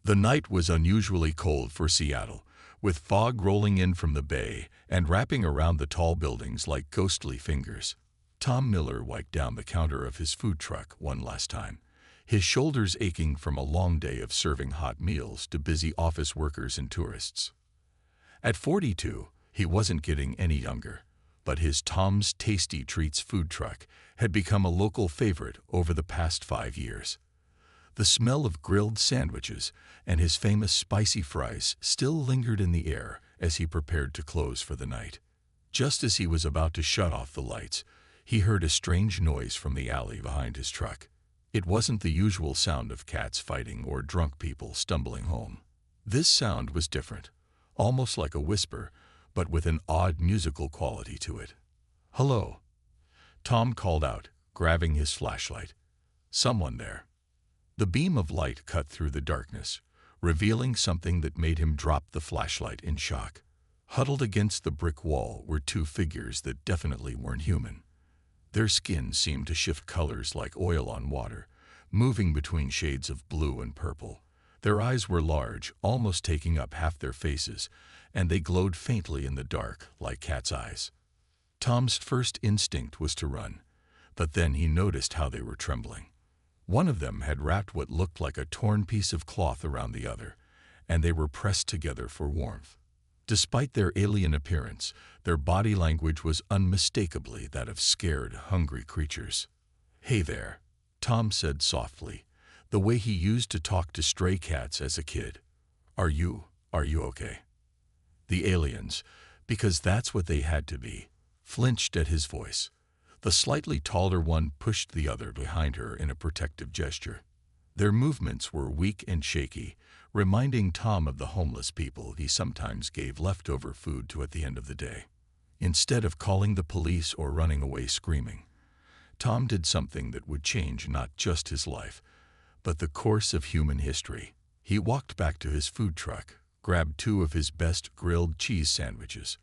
The night was unusually cold for Seattle, with fog rolling in from the bay and wrapping around the tall buildings like ghostly fingers. Tom Miller wiped down the counter of his food truck one last time, his shoulders aching from a long day of serving hot meals to busy office workers and tourists. At 42, he wasn't getting any younger, but his Tom's Tasty Treats food truck had become a local favorite over the past 5 years. The smell of grilled sandwiches and his famous spicy fries still lingered in the air as he prepared to close for the night. Just as he was about to shut off the lights, he heard a strange noise from the alley behind his truck. It wasn't the usual sound of cats fighting or drunk people stumbling home. This sound was different, almost like a whisper, but with an odd musical quality to it. "Hello," Tom called out, grabbing his flashlight. "Someone there." The beam of light cut through the darkness, revealing something that made him drop the flashlight in shock. Huddled against the brick wall were two figures that definitely weren't human. Their skin seemed to shift colors like oil on water, moving between shades of blue and purple. Their eyes were large, almost taking up half their faces, and they glowed faintly in the dark like cat's eyes. Tom's first instinct was to run, but then he noticed how they were trembling. One of them had wrapped what looked like a torn piece of cloth around the other, and they were pressed together for warmth. Despite their alien appearance, their body language was unmistakably that of scared, hungry creatures. "Hey there," Tom said softly, the way he used to talk to stray cats as a kid. Are you okay?" The aliens, because that's what they had to be, flinched at his voice. The slightly taller one pushed the other behind her in a protective gesture. Their movements were weak and shaky, reminding Tom of the homeless people he sometimes gave leftover food to at the end of the day. Instead of calling the police or running away screaming, Tom did something that would change not just his life, but the course of human history. He walked back to his food truck, grabbed 2 of his best grilled cheese sandwiches,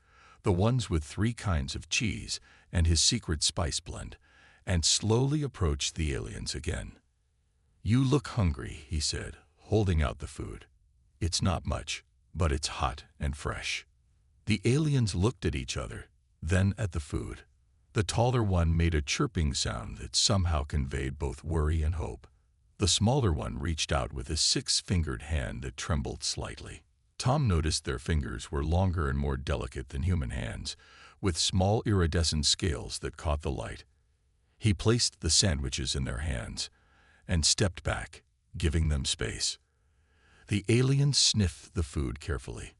the ones with 3 kinds of cheese and his secret spice blend, and slowly approached the aliens again. "You look hungry," he said, holding out the food. "It's not much, but it's hot and fresh." The aliens looked at each other, then at the food. The taller one made a chirping sound that somehow conveyed both worry and hope. The smaller one reached out with a 6-fingered hand that trembled slightly. Tom noticed their fingers were longer and more delicate than human hands, with small iridescent scales that caught the light. He placed the sandwiches in their hands and stepped back, giving them space. The aliens sniffed the food carefully.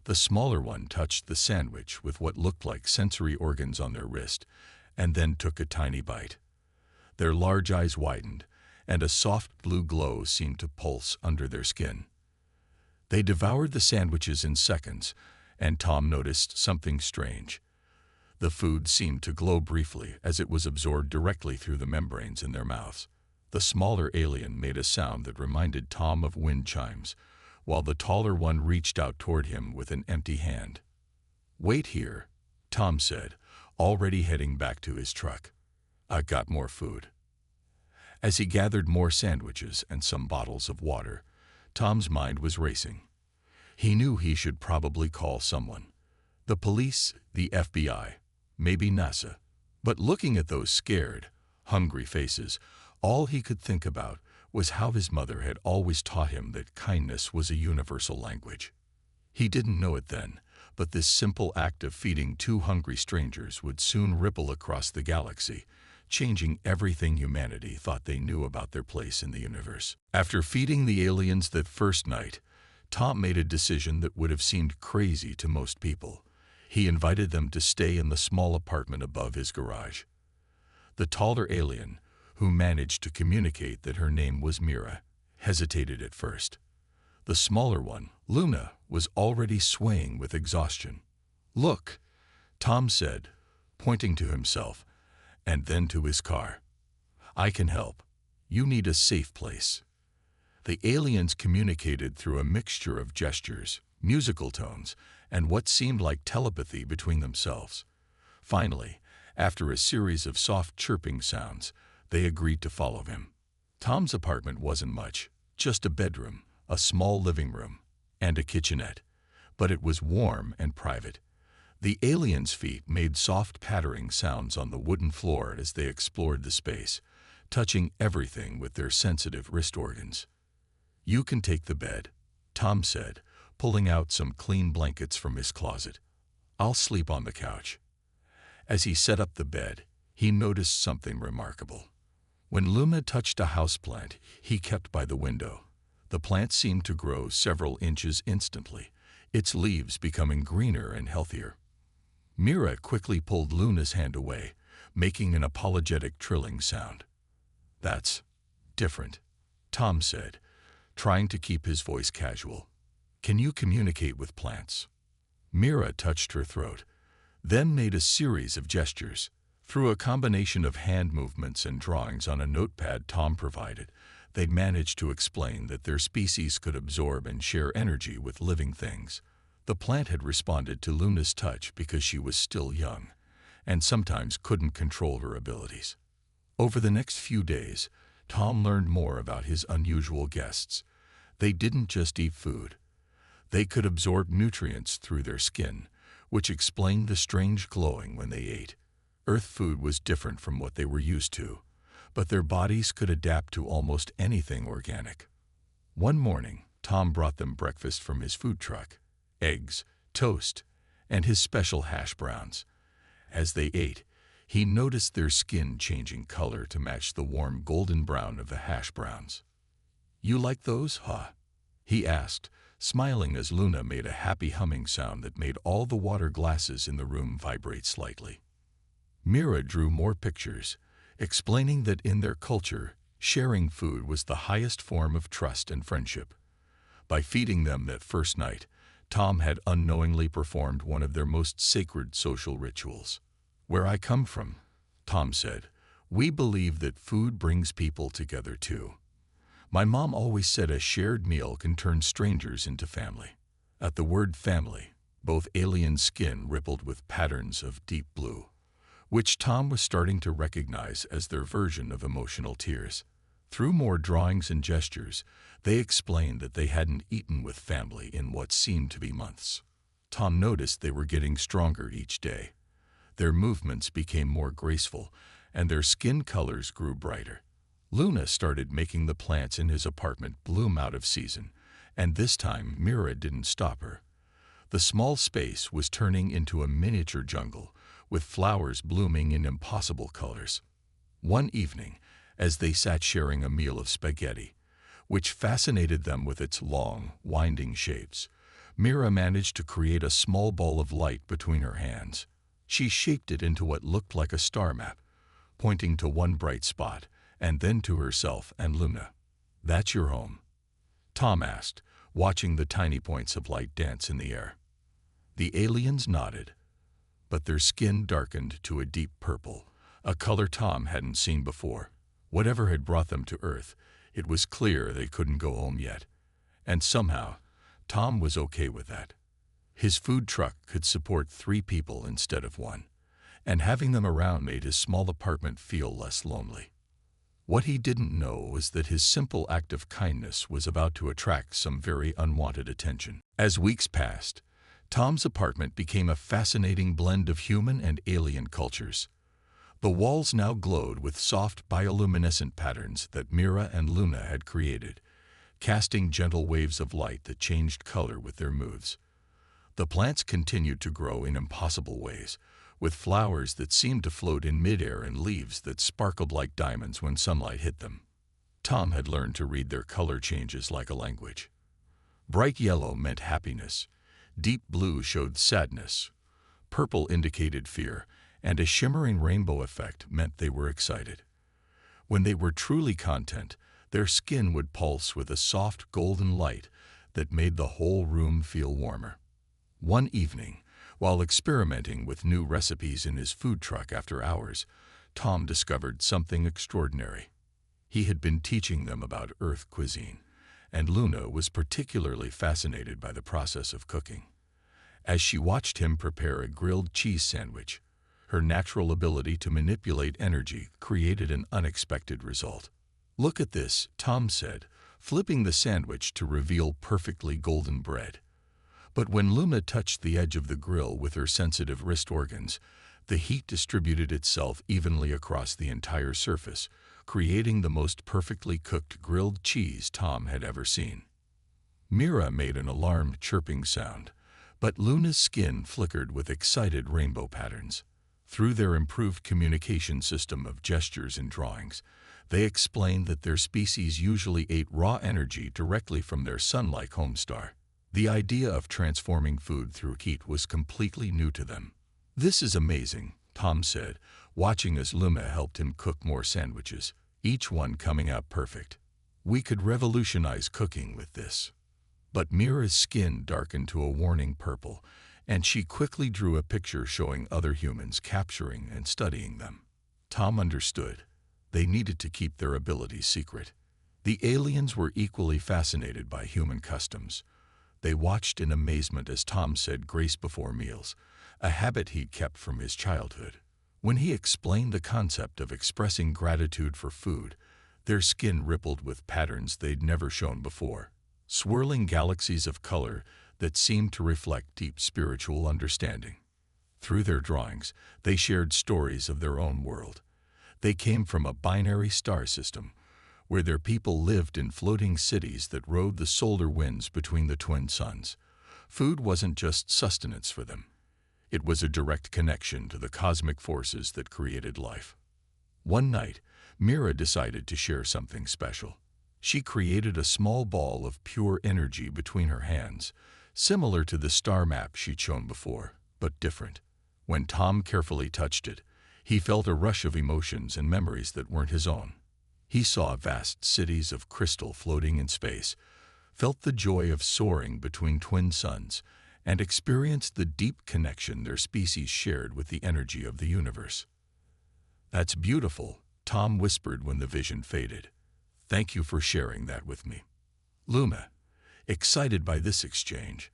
The smaller one touched the sandwich with what looked like sensory organs on their wrist, and then took a tiny bite. Their large eyes widened, and a soft blue glow seemed to pulse under their skin. They devoured the sandwiches in seconds, and Tom noticed something strange. The food seemed to glow briefly as it was absorbed directly through the membranes in their mouths. The smaller alien made a sound that reminded Tom of wind chimes, while the taller one reached out toward him with an empty hand. "Wait here," Tom said, already heading back to his truck. "I got more food." As he gathered more sandwiches and some bottles of water, Tom's mind was racing. He knew he should probably call someone. The police, the FBI, maybe NASA. But looking at those scared, hungry faces, all he could think about was how his mother had always taught him that kindness was a universal language. He didn't know it then, but this simple act of feeding 2 hungry strangers would soon ripple across the galaxy, changing everything humanity thought they knew about their place in the universe. After feeding the aliens that first night, Tom made a decision that would have seemed crazy to most people. He invited them to stay in the small apartment above his garage. The taller alien, who managed to communicate that her name was Mira, hesitated at first. The smaller one, Luna, was already swaying with exhaustion. "Look," Tom said, pointing to himself, and then to his car. "I can help. You need a safe place." The aliens communicated through a mixture of gestures, musical tones, and what seemed like telepathy between themselves. Finally, after a series of soft chirping sounds, they agreed to follow him. Tom's apartment wasn't much, just a bedroom, a small living room, and a kitchenette, but it was warm and private. The aliens' feet made soft pattering sounds on the wooden floor as they explored the space, touching everything with their sensitive wrist organs. "You can take the bed," Tom said, pulling out some clean blankets from his closet. "I'll sleep on the couch." As he set up the bed, he noticed something remarkable. When Luna touched a houseplant he kept by the window, the plant seemed to grow several inches instantly, its leaves becoming greener and healthier. Mira quickly pulled Luna's hand away, making an apologetic trilling sound. "That's different," Tom said, trying to keep his voice casual. "Can you communicate with plants?" Mira touched her throat, then made a series of gestures. Through a combination of hand movements and drawings on a notepad Tom provided, they managed to explain that their species could absorb and share energy with living things. The plant had responded to Luna's touch because she was still young, and sometimes couldn't control her abilities. Over the next few days, Tom learned more about his unusual guests. They didn't just eat food. They could absorb nutrients through their skin, which explained the strange glowing when they ate. Earth food was different from what they were used to, but their bodies could adapt to almost anything organic. One morning, Tom brought them breakfast from his food truck: eggs, toast, and his special hash browns. As they ate, he noticed their skin changing color to match the warm golden brown of the hash browns. "You like those, huh?" he asked, smiling as Luna made a happy humming sound that made all the water glasses in the room vibrate slightly. Mira drew more pictures, explaining that in their culture, sharing food was the highest form of trust and friendship. By feeding them that first night, Tom had unknowingly performed one of their most sacred social rituals. "Where I come from," Tom said, "we believe that food brings people together too. My mom always said a shared meal can turn strangers into family." At the word family, both alien skin rippled with patterns of deep blue, which Tom was starting to recognize as their version of emotional tears. Through more drawings and gestures, they explained that they hadn't eaten with family in what seemed to be months. Tom noticed they were getting stronger each day. Their movements became more graceful, and their skin colors grew brighter. Luna started making the plants in his apartment bloom out of season, and this time Mira didn't stop her. The small space was turning into a miniature jungle, with flowers blooming in impossible colors. One evening, as they sat sharing a meal of spaghetti, which fascinated them with its long, winding shapes, Mira managed to create a small ball of light between her hands. She shaped it into what looked like a star map, pointing to one bright spot, and then to herself and Luna. "That's your home?" Tom asked, watching the tiny points of light dance in the air. The aliens nodded, but their skin darkened to a deep purple, a color Tom hadn't seen before. Whatever had brought them to Earth, it was clear they couldn't go home yet. And somehow, Tom was okay with that. His food truck could support 3 people instead of 1, and having them around made his small apartment feel less lonely. What he didn't know was that his simple act of kindness was about to attract some very unwanted attention. As weeks passed, Tom's apartment became a fascinating blend of human and alien cultures. The walls now glowed with soft bioluminescent patterns that Mira and Luna had created, casting gentle waves of light that changed color with their moves. The plants continued to grow in impossible ways, with flowers that seemed to float in midair and leaves that sparkled like diamonds when sunlight hit them. Tom had learned to read their color changes like a language. Bright yellow meant happiness, deep blue showed sadness, purple indicated fear, and a shimmering rainbow effect meant they were excited. When they were truly content, their skin would pulse with a soft golden light that made the whole room feel warmer. One evening, while experimenting with new recipes in his food truck after hours, Tom discovered something extraordinary. He had been teaching them about Earth cuisine, and Luna was particularly fascinated by the process of cooking. As she watched him prepare a grilled cheese sandwich, her natural ability to manipulate energy created an unexpected result. "Look at this," Tom said, flipping the sandwich to reveal perfectly golden bread. But when Luna touched the edge of the grill with her sensitive wrist organs, the heat distributed itself evenly across the entire surface, creating the most perfectly cooked grilled cheese Tom had ever seen. Mira made an alarmed chirping sound, but Luna's skin flickered with excited rainbow patterns. Through their improved communication system of gestures and drawings, they explained that their species usually ate raw energy directly from their sun-like homestar. The idea of transforming food through heat was completely new to them. "This is amazing," Tom said, watching as Luna helped him cook more sandwiches, each one coming out perfect. "We could revolutionize cooking with this." But Mira's skin darkened to a warning purple, and she quickly drew a picture showing other humans capturing and studying them. Tom understood. They needed to keep their abilities secret. The aliens were equally fascinated by human customs. They watched in amazement as Tom said grace before meals, a habit he'd kept from his childhood. When he explained the concept of expressing gratitude for food, their skin rippled with patterns they'd never shown before, swirling galaxies of color that seemed to reflect deep spiritual understanding. Through their drawings, they shared stories of their own world. They came from a binary star system, where their people lived in floating cities that rode the solar winds between the twin suns. Food wasn't just sustenance for them. It was a direct connection to the cosmic forces that created life. One night, Mira decided to share something special. She created a small ball of pure energy between her hands, similar to the star map she'd shown before, but different. When Tom carefully touched it, he felt a rush of emotions and memories that weren't his own. He saw vast cities of crystal floating in space, felt the joy of soaring between twin suns, and experienced the deep connection their species shared with the energy of the universe. "That's beautiful," Tom whispered when the vision faded. "Thank you for sharing that with me." Luna, excited by this exchange,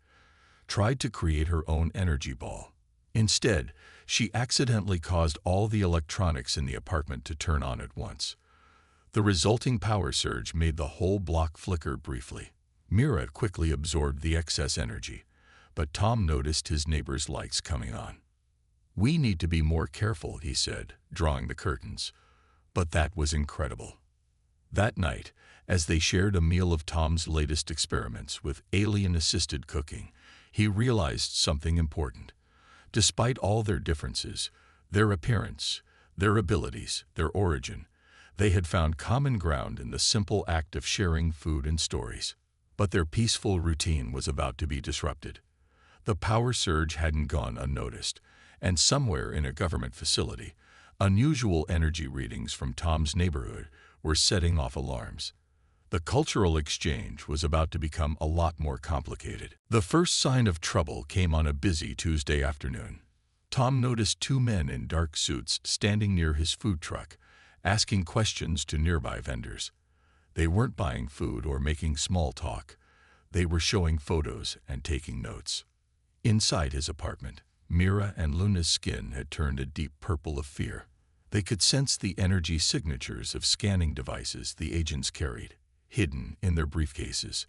tried to create her own energy ball. Instead, she accidentally caused all the electronics in the apartment to turn on at once. The resulting power surge made the whole block flicker briefly. Mira quickly absorbed the excess energy, but Tom noticed his neighbor's lights coming on. "We need to be more careful," he said, drawing the curtains. But that was incredible. That night, as they shared a meal of Tom's latest experiments with alien-assisted cooking, he realized something important. Despite all their differences, their appearance, their abilities, their origin, they had found common ground in the simple act of sharing food and stories. But their peaceful routine was about to be disrupted. The power surge hadn't gone unnoticed, and somewhere in a government facility, unusual energy readings from Tom's neighborhood were setting off alarms. The cultural exchange was about to become a lot more complicated. The first sign of trouble came on a busy Tuesday afternoon. Tom noticed two men in dark suits standing near his food truck, asking questions to nearby vendors. They weren't buying food or making small talk. They were showing photos and taking notes. Inside his apartment, Mira and Luna's skin had turned a deep purple of fear. They could sense the energy signatures of scanning devices the agents carried, hidden in their briefcases.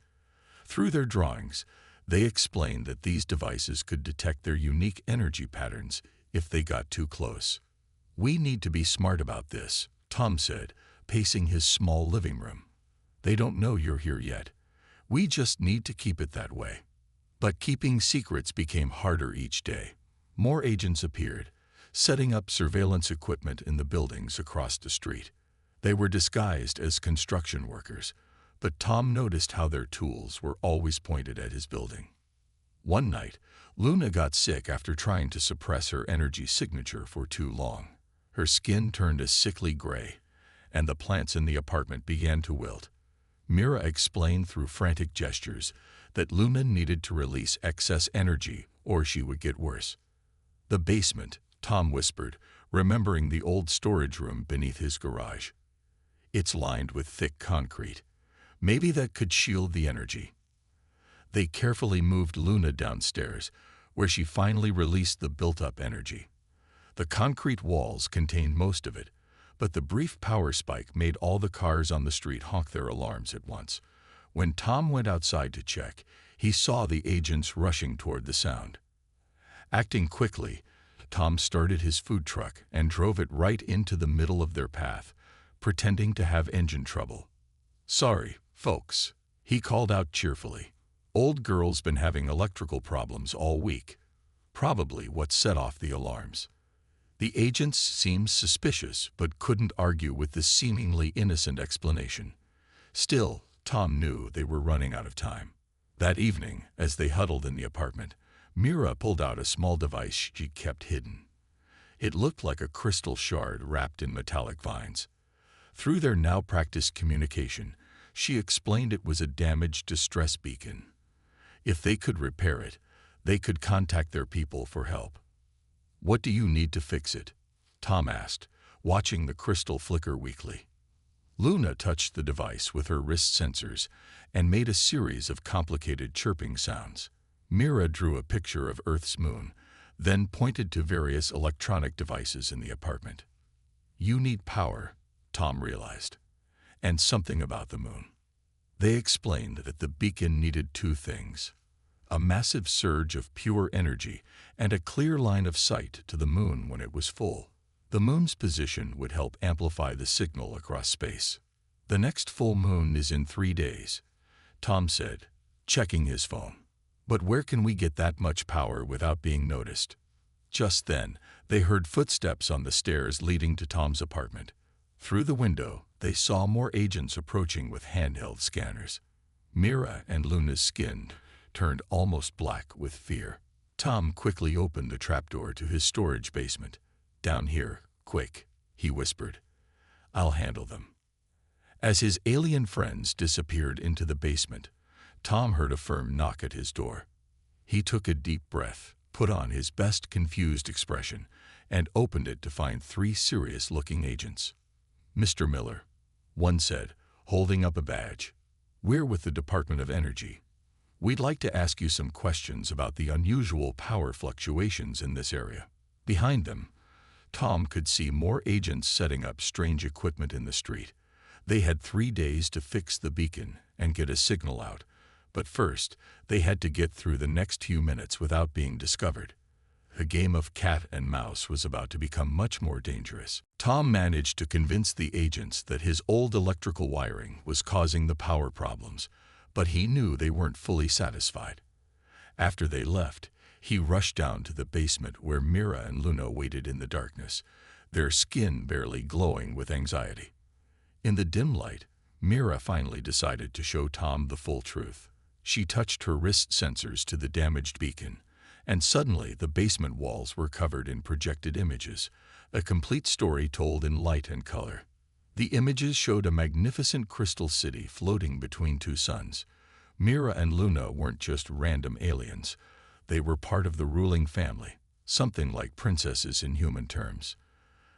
Through their drawings, they explained that these devices could detect their unique energy patterns if they got too close. "We need to be smart about this," Tom said, pacing his small living room. "They don't know you're here yet. We just need to keep it that way." But keeping secrets became harder each day. More agents appeared, setting up surveillance equipment in the buildings across the street. They were disguised as construction workers, but Tom noticed how their tools were always pointed at his building. One night, Luna got sick after trying to suppress her energy signature for too long. Her skin turned a sickly gray, and the plants in the apartment began to wilt. Mira explained through frantic gestures that Luna needed to release excess energy or she would get worse. "The basement," Tom whispered, remembering the old storage room beneath his garage. "It's lined with thick concrete. Maybe that could shield the energy." They carefully moved Luna downstairs, where she finally released the built-up energy. The concrete walls contained most of it, but the brief power spike made all the cars on the street honk their alarms at once. When Tom went outside to check, he saw the agents rushing toward the sound. Acting quickly, Tom started his food truck and drove it right into the middle of their path, pretending to have engine trouble. "Sorry, folks," he called out cheerfully. "Old girl's been having electrical problems all week. Probably what set off the alarms." The agents seemed suspicious but couldn't argue with this seemingly innocent explanation. Still, Tom knew they were running out of time. That evening, as they huddled in the apartment, Mira pulled out a small device she kept hidden. It looked like a crystal shard wrapped in metallic vines. Through their now-practiced communication, she explained it was a damaged distress beacon. If they could repair it, they could contact their people for help. "What do you need to fix it?" Tom asked, watching the crystal flicker weakly. Luna touched the device with her wrist sensors and made a series of complicated chirping sounds. Mira drew a picture of Earth's moon, then pointed to various electronic devices in the apartment. "You need power," Tom realized, "and something about the moon." They explained that the beacon needed two things: a massive surge of pure energy and a clear line of sight to the moon when it was full. The moon's position would help amplify the signal across space. "The next full moon is in 3 days," Tom said, checking his phone. "But where can we get that much power without being noticed?" Just then, they heard footsteps on the stairs leading to Tom's apartment. Through the window, they saw more agents approaching with handheld scanners. Mira and Luna's skin turned almost black with fear. Tom quickly opened the trapdoor to his storage basement. "Down here, quick," he whispered. "I'll handle them." As his alien friends disappeared into the basement, Tom heard a firm knock at his door. He took a deep breath, put on his best confused expression, and opened it to find 3 serious-looking agents. "Mr. Miller," one said, holding up a badge. "We're with the Department of Energy. We'd like to ask you some questions about the unusual power fluctuations in this area." Behind them, Tom could see more agents setting up strange equipment in the street. They had 3 days to fix the beacon and get a signal out, but first they had to get through the next few minutes without being discovered. The game of cat and mouse was about to become much more dangerous. Tom managed to convince the agents that his old electrical wiring was causing the power problems, but he knew they weren't fully satisfied. After they left, he rushed down to the basement where Mira and Luna waited in the darkness, their skin barely glowing with anxiety. In the dim light, Mira finally decided to show Tom the full truth. She touched her wrist sensors to the damaged beacon, and suddenly the basement walls were covered in projected images, a complete story told in light and color. The images showed a magnificent crystal city floating between 2 suns. Mira and Luna weren't just random aliens. They were part of the ruling family, something like princesses in human terms.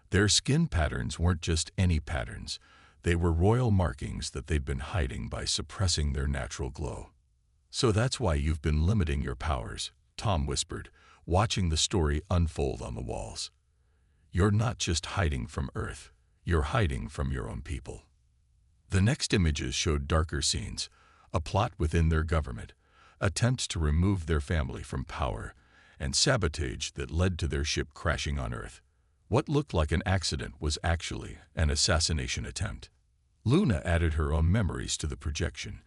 Their skin patterns weren't just any patterns. They were royal markings that they'd been hiding by suppressing their natural glow. "So that's why you've been limiting your powers," Tom whispered, watching the story unfold on the walls. "You're not just hiding from Earth. You're hiding from your own people." The next images showed darker scenes, a plot within their government, attempts to remove their family from power, and sabotage that led to their ship crashing on Earth. What looked like an accident was actually an assassination attempt. Luna added her own memories to the projection,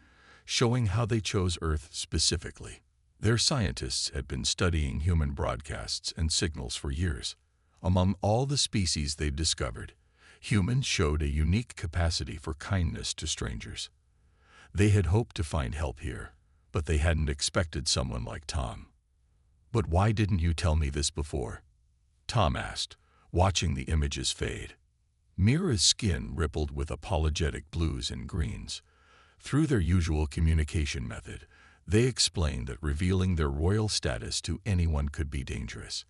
showing how they chose Earth specifically. Their scientists had been studying human broadcasts and signals for years. Among all the species they'd discovered, humans showed a unique capacity for kindness to strangers. They had hoped to find help here, but they hadn't expected someone like Tom. "But why didn't you tell me this before?" Tom asked, watching the images fade. Mira's skin rippled with apologetic blues and greens. Through their usual communication method, they explained that revealing their royal status to anyone could be dangerous.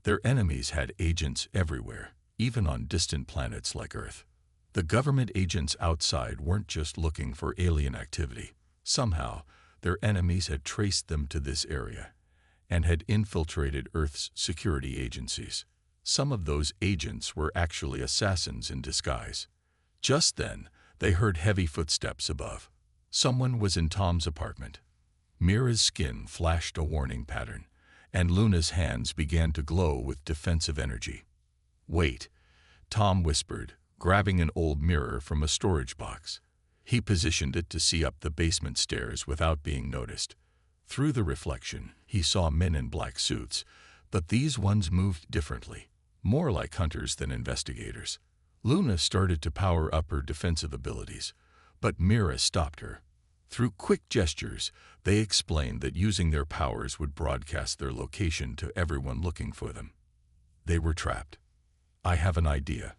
Their enemies had agents everywhere, even on distant planets like Earth. The government agents outside weren't just looking for alien activity. Somehow, their enemies had traced them to this area and had infiltrated Earth's security agencies. Some of those agents were actually assassins in disguise. Just then, they heard heavy footsteps above. Someone was in Tom's apartment. Mira's skin flashed a warning pattern, and Luna's hands began to glow with defensive energy. "Wait," Tom whispered, grabbing an old mirror from a storage box. He positioned it to see up the basement stairs without being noticed. Through the reflection, he saw men in black suits, but these ones moved differently, more like hunters than investigators. Luna started to power up her defensive abilities, but Mira stopped her. Through quick gestures, they explained that using their powers would broadcast their location to everyone looking for them. They were trapped. "I have an idea,"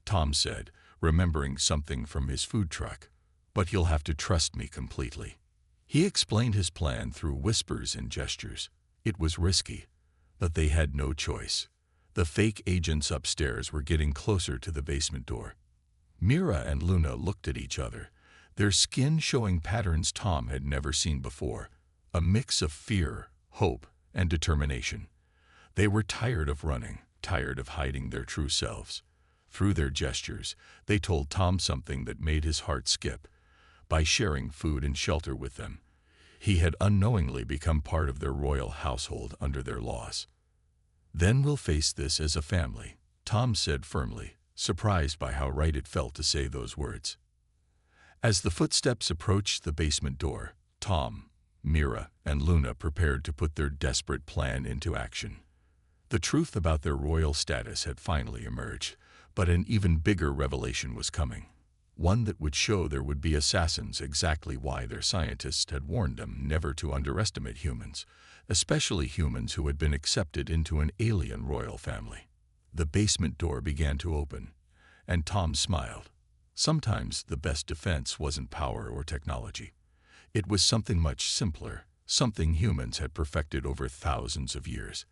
Tom said, remembering something from his food truck. "But you'll have to trust me completely." He explained his plan through whispers and gestures. It was risky, but they had no choice. The fake agents upstairs were getting closer to the basement door. Mira and Luna looked at each other, their skin showing patterns Tom had never seen before, a mix of fear, hope, and determination. They were tired of running, tired of hiding their true selves. Through their gestures, they told Tom something that made his heart skip. By sharing food and shelter with them, he had unknowingly become part of their royal household under their laws. "Then we'll face this as a family," Tom said firmly, surprised by how right it felt to say those words. As the footsteps approached the basement door, Tom, Mira, and Luna prepared to put their desperate plan into action. The truth about their royal status had finally emerged, but an even bigger revelation was coming. One that would show there would be assassins exactly why their scientists had warned them never to underestimate humans, especially humans who had been accepted into an alien royal family. The basement door began to open, and Tom smiled. Sometimes the best defense wasn't power or technology. It was something much simpler, something humans had perfected over thousands of years.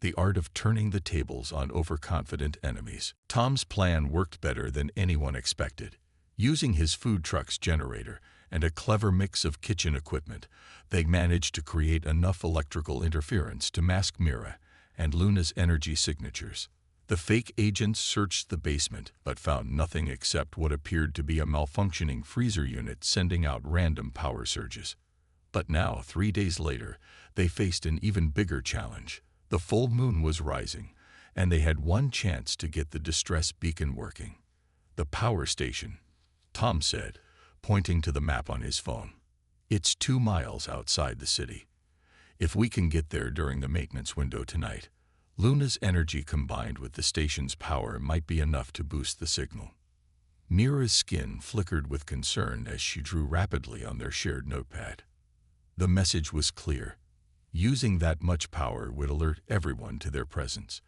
The art of turning the tables on overconfident enemies. Tom's plan worked better than anyone expected. Using his food truck's generator and a clever mix of kitchen equipment, they managed to create enough electrical interference to mask Mira and Luna's energy signatures. The fake agents searched the basement but found nothing except what appeared to be a malfunctioning freezer unit sending out random power surges. But now, 3 days later, they faced an even bigger challenge. The full moon was rising, and they had one chance to get the distress beacon working. "The power station," Tom said, pointing to the map on his phone. "It's 2 miles outside the city. If we can get there during the maintenance window tonight, Luna's energy combined with the station's power might be enough to boost the signal." Mira's skin flickered with concern as she drew rapidly on their shared notepad. The message was clear. Using that much power would alert everyone to their presence.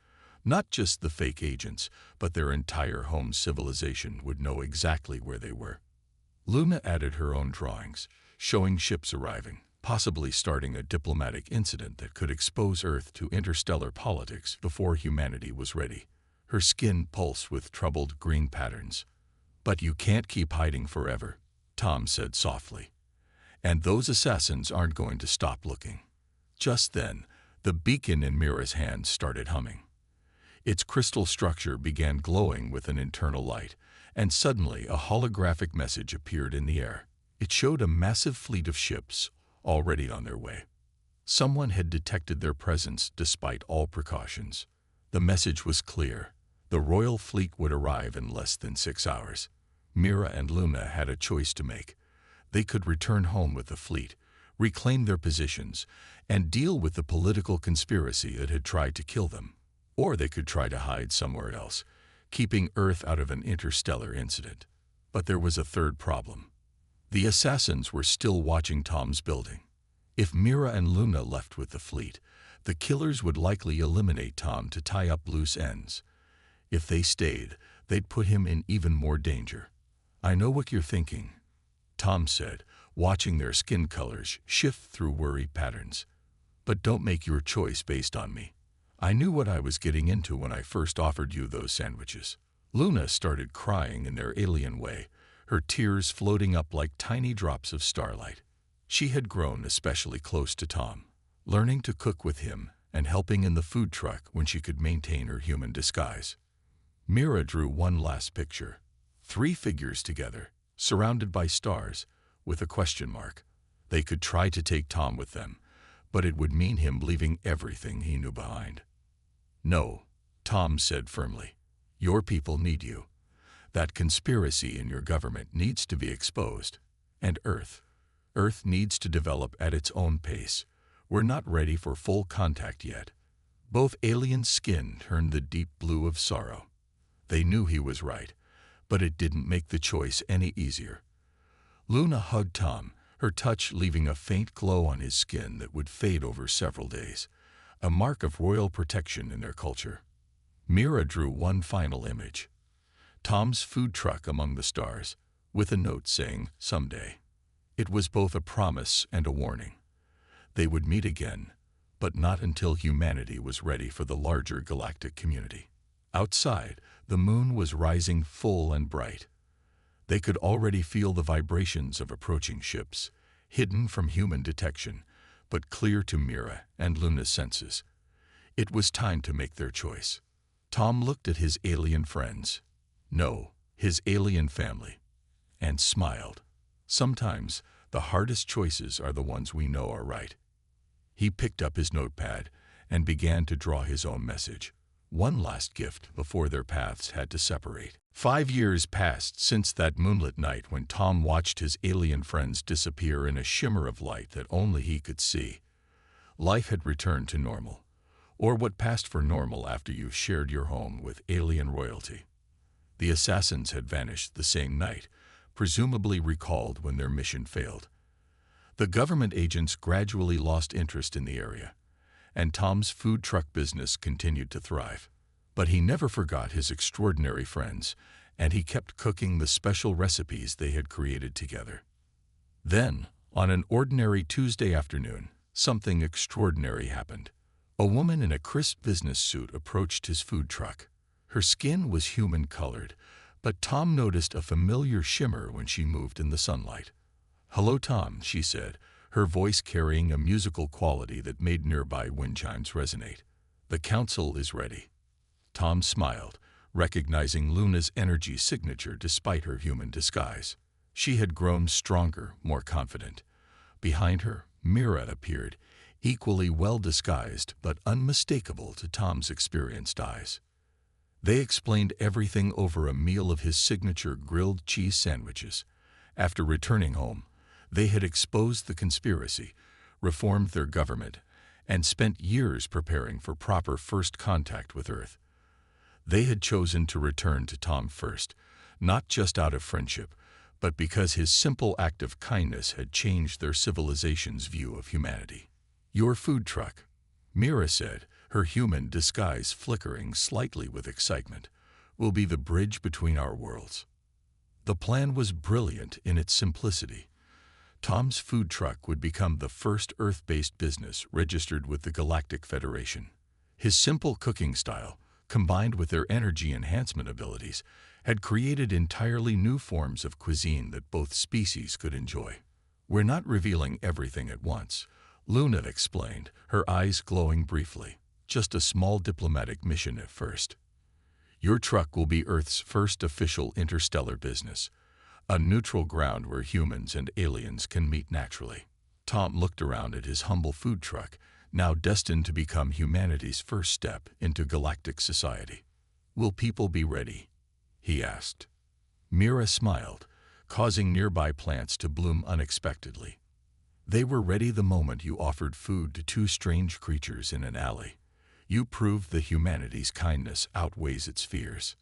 Not just the fake agents, but their entire home civilization would know exactly where they were. Luna added her own drawings, showing ships arriving, possibly starting a diplomatic incident that could expose Earth to interstellar politics before humanity was ready. Her skin pulsed with troubled green patterns. "But you can't keep hiding forever," Tom said softly. "And those assassins aren't going to stop looking." Just then, the beacon in Mira's hand started humming. Its crystal structure began glowing with an internal light, and suddenly a holographic message appeared in the air. It showed a massive fleet of ships already on their way. Someone had detected their presence despite all precautions. The message was clear. The royal fleet would arrive in less than 6 hours. Mira and Luna had a choice to make. They could return home with the fleet, reclaim their positions, and deal with the political conspiracy that had tried to kill them. Or they could try to hide somewhere else, keeping Earth out of an interstellar incident. But there was a third problem. The assassins were still watching Tom's building. If Mira and Luna left with the fleet, the killers would likely eliminate Tom to tie up loose ends. If they stayed, they'd put him in even more danger. "I know what you're thinking," Tom said, watching their skin colors shift through worry patterns. "But don't make your choice based on me. I knew what I was getting into when I first offered you those sandwiches." Luna started crying in their alien way, her tears floating up like tiny drops of starlight. She had grown especially close to Tom, learning to cook with him and helping in the food truck when she could maintain her human disguise. Mira drew one last picture. 3 figures together, surrounded by stars, with a question mark. They could try to take Tom with them, but it would mean him leaving everything he knew behind. "No," Tom said firmly. "Your people need you. That conspiracy in your government needs to be exposed. And Earth needs to develop at its own pace. We're not ready for full contact yet." Both aliens' skin turned the deep blue of sorrow. They knew he was right, but it didn't make the choice any easier. Luna hugged Tom, her touch leaving a faint glow on his skin that would fade over several days, a mark of royal protection in their culture. Mira drew one final image: Tom's food truck among the stars, with a note saying, "Someday." It was both a promise and a warning. They would meet again, but not until humanity was ready for the larger galactic community. Outside, the moon was rising full and bright. They could already feel the vibrations of approaching ships, hidden from human detection, but clear to Mira and Luna's senses. It was time to make their choice. Tom looked at his alien friends, no, his alien family, and smiled. Sometimes, the hardest choices are the ones we know are right. He picked up his notepad and began to draw his own message. One last gift before their paths had to separate. 5 years passed since that moonlit night when Tom watched his alien friends disappear in a shimmer of light that only he could see. Life had returned to normal, or what passed for normal after you shared your home with alien royalty. The assassins had vanished the same night, presumably recalled when their mission failed. The government agents gradually lost interest in the area, and Tom's food truck business continued to thrive. But he never forgot his extraordinary friends, and he kept cooking the special recipes they had created together. Then, on an ordinary Tuesday afternoon, something extraordinary happened. A woman in a crisp business suit approached his food truck. Her skin was human-colored, but Tom noticed a familiar shimmer when she moved in the sunlight. "Hello, Tom," she said, her voice carrying a musical quality that made nearby wind chimes resonate. "The council is ready." Tom smiled, recognizing Luna's energy signature despite her human disguise. She had grown stronger, more confident. Behind her, Mira appeared, equally well disguised but unmistakable to Tom's experienced eyes. They explained everything over a meal of his signature grilled cheese sandwiches. After returning home, they had exposed the conspiracy, reformed their government, and spent years preparing for proper first contact with Earth. They had chosen to return to Tom first, not just out of friendship, but because his simple act of kindness had changed their civilization's view of humanity. "Your food truck," Mira said, her human disguise flickering slightly with excitement, "will be the bridge between our worlds." The plan was brilliant in its simplicity. Tom's food truck would become the first Earth-based business registered with the Galactic Federation. His simple cooking style, combined with their energy enhancement abilities, had created entirely new forms of cuisine that both species could enjoy. "We're not revealing everything at once," Luna explained, her eyes glowing briefly. "Just a small diplomatic mission at first. Your truck will be Earth's first official interstellar business, a neutral ground where humans and aliens can meet naturally." Tom looked around at his humble food truck, now destined to become humanity's first step into galactic society. "Will people be ready?" he asked. Mira smiled, causing nearby plants to bloom unexpectedly. "They were ready the moment you offered food to two strange creatures in an alley. You proved that humanity's kindness outweighs its fears."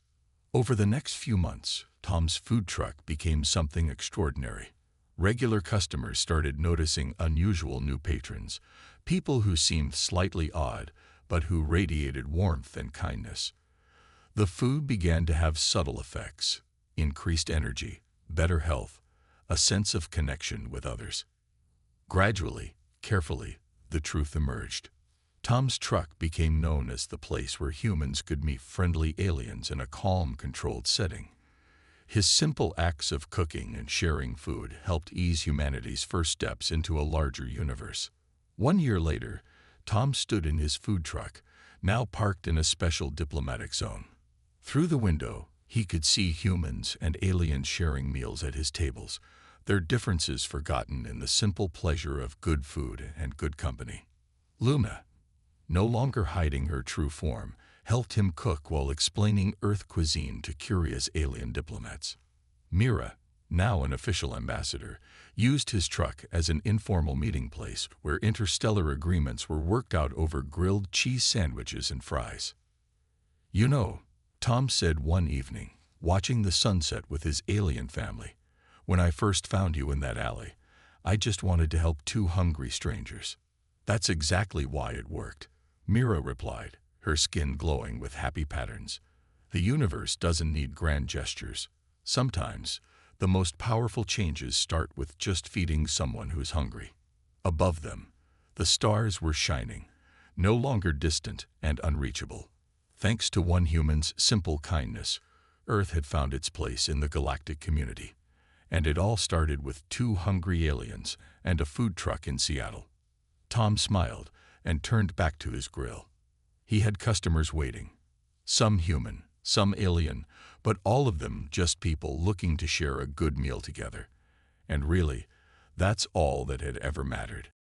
Over the next few months, Tom's food truck became something extraordinary. Regular customers started noticing unusual new patrons, people who seemed slightly odd, but who radiated warmth and kindness. The food began to have subtle effects: increased energy, better health, a sense of connection with others. Gradually, carefully, the truth emerged. Tom's truck became known as the place where humans could meet friendly aliens in a calm, controlled setting. His simple acts of cooking and sharing food helped ease humanity's first steps into a larger universe. 1 year later, Tom stood in his food truck, now parked in a special diplomatic zone. Through the window, he could see humans and aliens sharing meals at his tables, their differences forgotten in the simple pleasure of good food and good company. Luna, no longer hiding her true form, helped him cook while explaining Earth cuisine to curious alien diplomats. Mira, now an official ambassador, used his truck as an informal meeting place where interstellar agreements were worked out over grilled cheese sandwiches and fries. "You know," Tom said one evening, watching the sunset with his alien family, "when I first found you in that alley, I just wanted to help two hungry strangers." "That's exactly why it worked," Mira replied, her skin glowing with happy patterns. "The universe doesn't need grand gestures. Sometimes, the most powerful changes start with just feeding someone who's hungry." Above them, the stars were shining, no longer distant and unreachable. Thanks to one human's simple kindness, Earth had found its place in the galactic community. And it all started with two hungry aliens and a food truck in Seattle. Tom smiled and turned back to his grill. He had customers waiting. Some human, some alien, but all of them just people looking to share a good meal together. And really, that's all that had ever mattered.